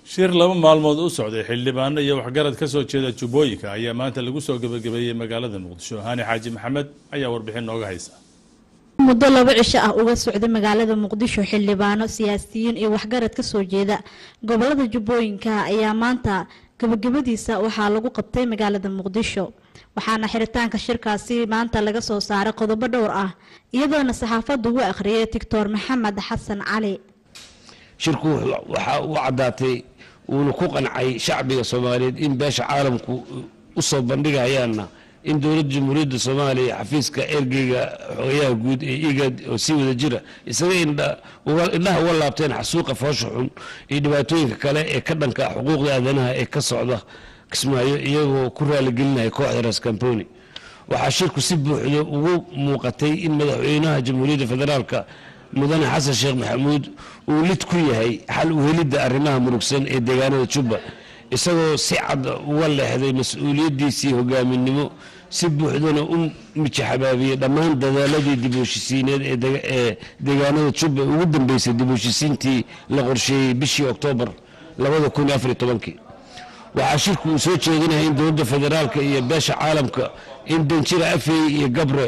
shir laba maalmood u socday xildhibaano iyo waxgarad ka soo jeeda Jubbooyinka ayaa maanta lagu soo gabagabeeyay magaalada Muqdisho. Hani Xaaji Maxamed ayaa warbixin nooga haysa. muddo laba cisho ah uga socday magaalada Muqdisho xildhibaano siyaasiyiin iyo waxgarad ka soo jeeda gobolada Jubbooyinka ayaa maanta gabagabadiisa waxaa lagu qabtay magaalada Muqdisho. waxaana xiritaanka shirkaasi maanta laga soo saaray qodobo dhowr ah iyadoona saxaafaddu u akhriyay Dr. Maxamed Xasan Cali. shirku waxa uu cadaatay uu ku qancay shacbiga Soomaaliyeed in beesha caalamku u soo bandhigayaana in dawladda Jamhuuriyadda Soomaaliya xafiiska ergeyga xogayaha guud ee IGAD oo si wada jira isaga indhaha uga laabteen xasuuqa foosho xun iyo dhibaatooyinka kale ee ka dhanka xuquuqda aadanaha ee ka socda Kismaayo iyagoo ku raaligelinaya kooxda Ras Kamponi. waxaa shirku si buuxda ugu muuqatay in madaxweynaha Jamhuuriyadda Federaalka mudane Xasan Sheekh Maxamuud uu lid ku yahay xal u helidda arrimaha murugsan ee deegaanada Jubba isagoo si cad uga leexday mas'uuliyadiisii hogaaminimo si buuxdana u mijaxabaabiyay dhammaan dadaaladii dib u heshiisiineed ee deegaanada Jubba ugu dambeysay dib u heshiisiintii la qorsheeyay bishii Oktoobar 2014. waxaa shirku uu soo jeedinayaa in dowladda federaalka iyo beesha caalamka in Danjira Afey iyo Gabre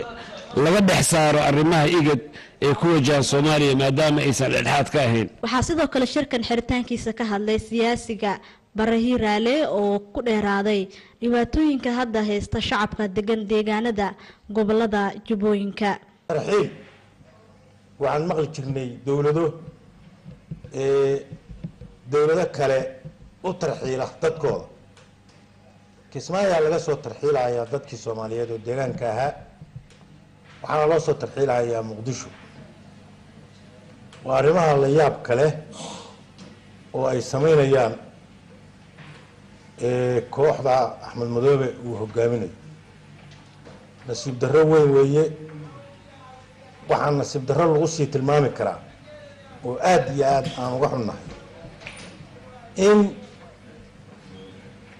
laga dhex saaro arrimaha IGAD ee ku wajahan Soomaaliya maadaama aysan dhexdhexaad ka ahayn. waxaa sidoo kale shirkan xiritaankiisa ka hadlay siyaasiga Barahi Raale oo ku dheeraaday dhibaatooyinka hadda haysta shacabka degan deegaanada gobolada Jubbooyinka. tarxiil waxaan maqli jirnay dawlado kale u tarxiila dadkooda. Kismaayo laga soo tarxiilayaa dadkii Soomaaliyeed oo deegaanka ahaa waxaana loo soo tarxiilayaa Muqdisho. waa arrimaha la yaab kale oo ay sameynayaan kooxda Axmed Madoobe uu hogaaminayo. nasiib darro weyn weeye. waxaan nasiib darro lagu sii tilmaami karaa oo aad iyo aad aan uga xunnahay in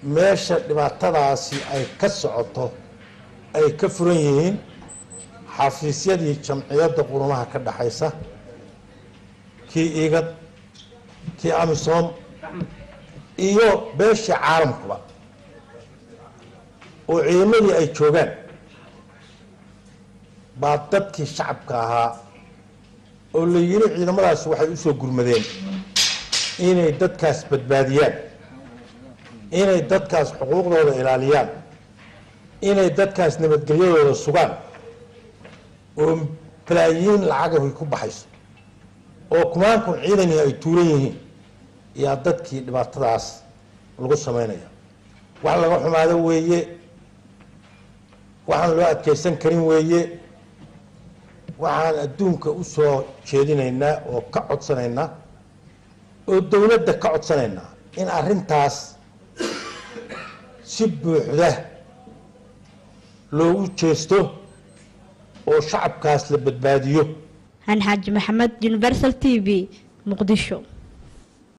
meesha dhibaatadaasi ay ka socoto ay ka furan yihiin xafiisyadii jamciyadda qurumaha ka dhaxaysa kii IGAD kii AMISOM iyo beesha caalamkuba oo ciidamadii ay joogaan baa dadkii shacabka ahaa oo la yiri ciidamadaasi waxay u soo gurmadeen inay dadkaas badbaadiyaan inay dadkaas xuquuqdooda ilaaliyaan inay dadkaas nabadgelyadooda sugaan oo balaayiin lacag ay ku baxayso oo kumaankun ciidani ay tuuran yihiin yaa dadkii dhibaatadaas lagu sameynaya. wax laga xumaado weeye. waxaan loo adkeysan karin weeye. waxaan adduunka u soo jeedinaynaa oo ka codsanaynaa oo dawladda ka codsanaynaa in arrintaas si buuxda loogu jeesto oo shacabkaas la badbaadiyo. Hani Xaaji Maxamed, Universal TV, Muqdisho.